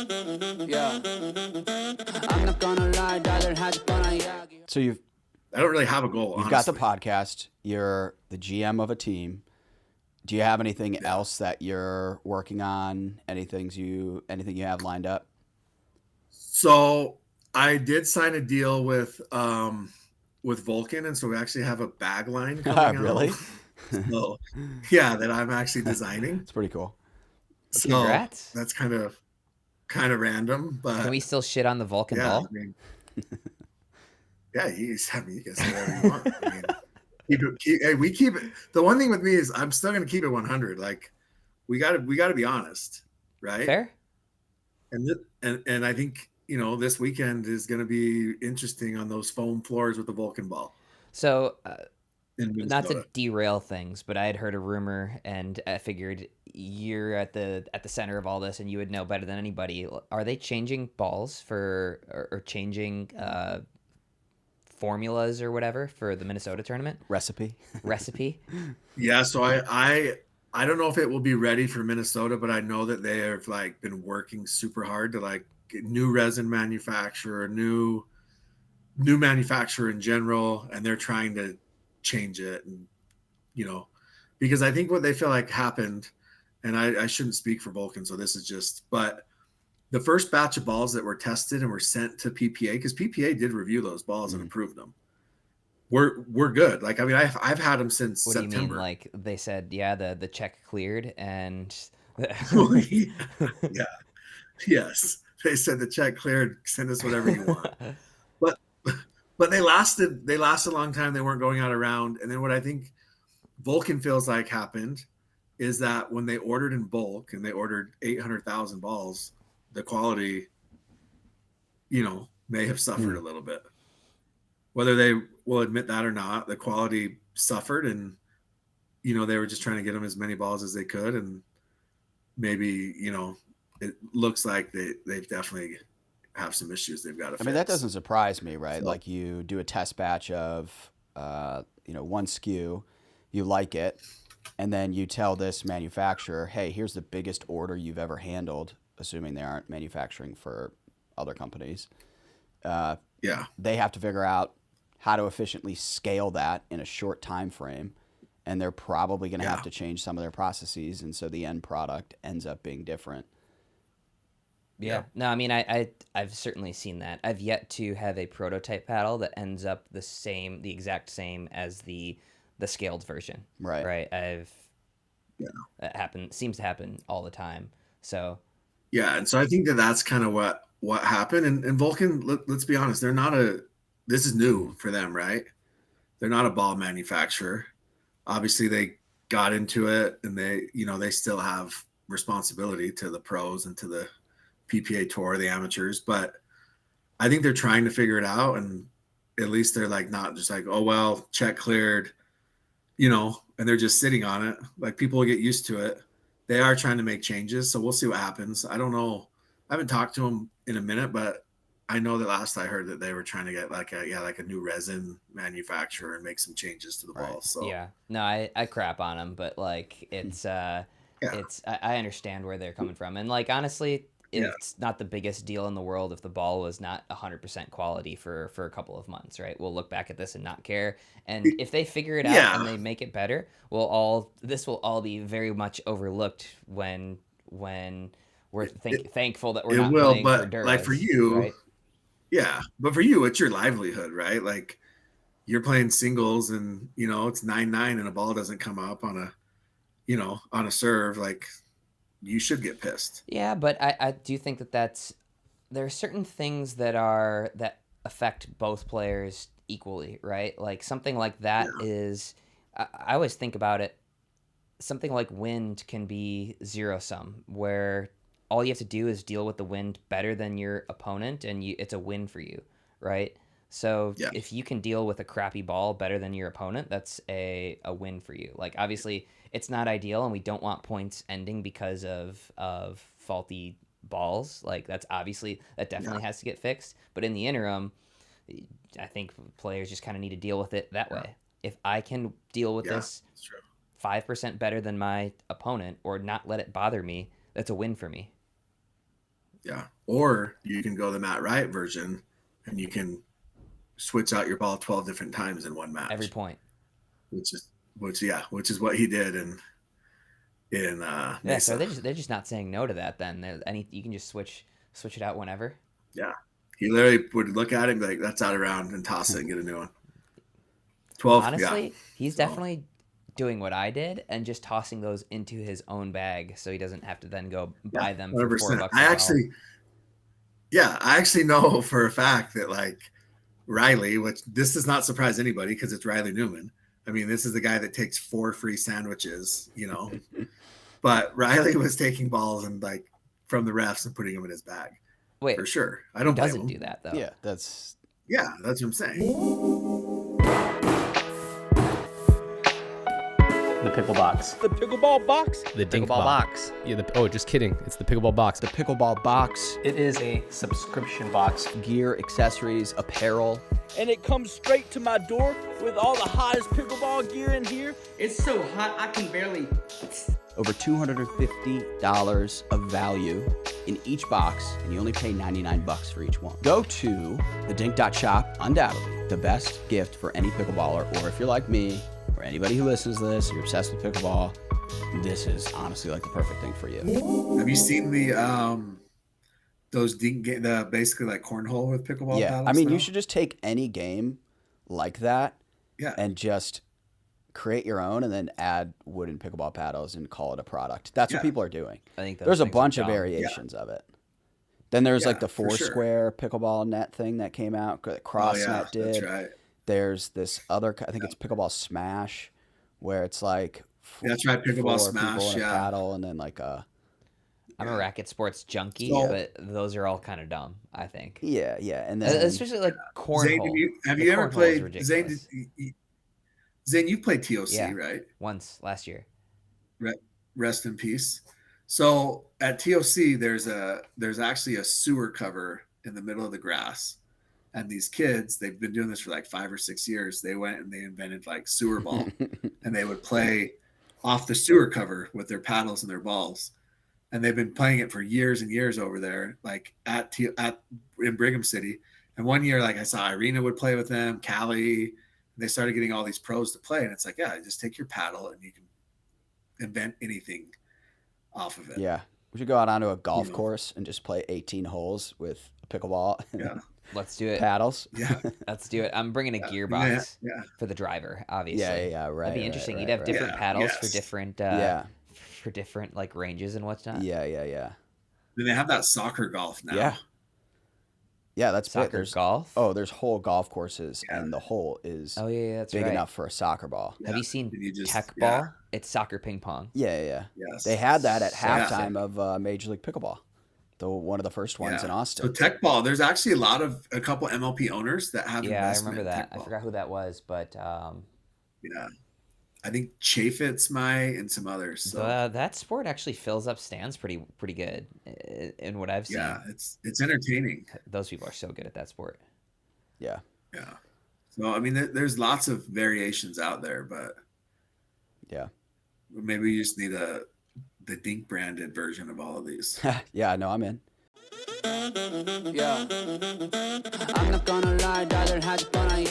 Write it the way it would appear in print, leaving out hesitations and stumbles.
Yeah. I'm not gonna lie, rather had gonna yagi. So I don't really have a goal, you've got the honestly. podcast. You're the GM of a team. Do you have anything Yeah. else that you're working on? Anything you have lined up? So I did sign a deal with Vulcan, and so we actually have a bag line coming out. Really? So yeah, that I'm actually designing. It's pretty cool. So Congrats. that's kind of random, Can but we still shit on the Vulcan yeah, I ball? mean, yeah, you can say whatever you want. I mean, hey, we keep it. The one thing with me is I'm still gonna keep it 100. Like we gotta be honest, right? Fair. And I think this weekend is gonna be interesting on those foam floors with the Vulcan ball So, in not to Minnesota. derail things, but I had heard a rumor, and I figured you're at the center of all this, and you would know better than anybody. Are they changing balls or changing formulas or whatever for the Minnesota tournament Recipe. recipe? Yeah, so I don't know if it will be ready for Minnesota, but I know that they have like been working super hard to like get new resin manufacturer, new manufacturer in general, and they're trying to change it, and because I think what they feel like happened, and I shouldn't speak for Vulcan, so this is just, but the first batch of balls that were tested and were sent to PPA, because PPA did review those balls and approved them. We're good. Like, I mean, I've had them since What do you mean? September. Like they said, yeah, the check cleared, and Yeah. Yes. They said the check cleared, send us whatever you want. But but they lasted a long time. They weren't going out around. And then what I think Vulcan feels like happened is that when they ordered in bulk and they ordered 800,000 balls, the quality, may have suffered a little bit. Whether they will admit that or not, the quality suffered, and they were just trying to get them as many balls as they could, and maybe it looks like they've definitely have some issues they've got to fix. I mean, that doesn't surprise me, right? So, Like you do a test batch of, one SKU, you like it, and then you tell this manufacturer, hey, here's the biggest order you've ever handled, assuming they aren't manufacturing for other companies. yeah. They have to figure out how to efficiently scale that in a short time frame, and they're probably going to have to change some of their processes, and so the end product ends up being different. Yeah. No, I mean, I've certainly seen that. I've yet to have a prototype paddle that ends up the exact same as the scaled version. Right. Right. That seems to happen all the time. So. Yeah, and so I think that that's kind of what happened. And Vulcan, let's be honest, this is new for them, right? They're not a ball manufacturer. Obviously, they got into it, and they still have responsibility to the pros and to the PPA Tour, the amateurs. But I think they're trying to figure it out, and at least they're like not just like, oh well, check cleared, and they're just sitting on it. Like people will get used to it. They are trying to make changes, so we'll see what happens. I don't know. I haven't talked to them in a minute, but I know that last I heard that they were trying to get like a new resin manufacturer and make some changes to the Right. ball. So Yeah. No, I crap on them, but like I understand where they're coming from, and like honestly, yeah, it's not the biggest deal in the world if the ball was not 100% quality for a couple of months, right? We'll look back at this and not care, and if they figure it out and yeah, they make it better, this will all be very much overlooked when we're thankful that we're it not will. playing for But like for Duras, you, right? yeah, but for you, it's your livelihood, right? Like you're playing singles, and it's 9-9, and a ball doesn't come up on a serve. Like you should get pissed. Yeah, but I do think there are certain things that affect both players equally, right? Like something like Yeah, that is, I always think about it. Something like wind can be zero sum, where all you have to do is deal with the wind better than your opponent, and it's a win for you, right? So yeah, if you can deal with a crappy ball better than your opponent, that's a win for you. Like obviously, it's not ideal, and we don't want points ending because of faulty balls. Like that yeah, definitely has to get fixed. But in the interim, I think players just kind of need to deal with it that yeah, way. If I can deal with yeah. this It's true. 5% better than my opponent or not let it bother me, that's a win for me. Yeah. Or you can go the Matt Riot version and you can switch out your ball 12 different times in one match. Every point. Which is what he did in Yeah, so Mesa. they're just not saying no to that then. You can just switch it out whenever. Yeah. He literally would look at it and be like, that's out of round, and toss it and get a new one. 12. Honestly, he's definitely doing what I did and just tossing those into his own bag so he doesn't have to then go buy them for $4. I actually know for a fact that like Riley, which this does not surprise anybody because it's Riley Newman. I mean, this is the guy that takes 4 free sandwiches, but Riley was taking balls and like from the refs and putting them in his bag. Wait, for sure. I don't blame him. Doesn't do that though. Yeah, that's what I'm saying. The pickle box. The pickleball box? The dink Pickleball box. Yeah, just kidding. It's the pickleball box. the pickleball box, It is a subscription box. gear, accessories, apparel. And it comes straight to my door with all the hottest pickleball gear in here. It's so hot I can barely. Over $250 of value in each box, and you only pay $99 for each one. Go to thedink.shop, undoubtedly the best gift for any pickleballer, or if you're like me, or anybody who listens to this, you're obsessed with pickleball, this is honestly like the perfect thing for you. Have you seen the those dink the basically like cornhole with pickleball paddles? I mean, you should just take any game like that and just create your own and then add wooden pickleball paddles and call it a product. That's what people are doing. I think there's a bunch of variations of it. Then there's like the for sure. Foursquare pickleball net thing that came out, that CrossNet did. That's right. There's this other, I think it's Pickleball Smash, where it's like that's right, Pickleball 4 Smash, people in a paddle, and then like I'm a racket sports junkie, but those are all kind of dumb, I think. Yeah, and then especially like cornhole. Zane, have you ever played Zane? Zane, you played TOC, right? Once last year. Rest in peace. So at TOC, there's actually a sewer cover in the middle of the grass, and these kids, they've been doing this for like 5 or 6 years. They went and they invented like sewer ball, and they would play off the sewer cover with their paddles and their balls, and they've been playing it for years and years over there, like in Brigham City. And one year, like I saw Irina would play with them, Callie. They started getting all these pros to play, and it's like, just take your paddle and you can invent anything off of it. Yeah, we should go out onto a golf course and just play 18 holes with a pickleball. Yeah, let's do it. Paddles. Yeah, let's do it. I'm bringing a gearbox for the driver, obviously. Yeah, right. That'd be interesting. Right, You'd have different paddles for different like ranges and whatnot. Yeah. Then they have that soccer golf now. Yeah, that's soccer big. golf. Oh, there's whole golf courses, and the hole is that's big enough for a soccer ball. Have you seen Tech Ball? It's soccer ping pong. Yeah. Yes. They had that at halftime of Major League Pickleball, one of the first ones in Austin. So Tech Ball, there's actually a couple MLP owners that have investment. I remember that. I forgot who that was, but I think Chaffetz and some others. So. That sport actually fills up stands pretty good in what I've seen. Yeah, it's entertaining. Those people are so good at that sport. Yeah. So I mean, there's lots of variations out there, but maybe you just need the Dink branded version of all of these. Yeah, no, I'm in. Yeah. I'm not gonna lie, rather had fun,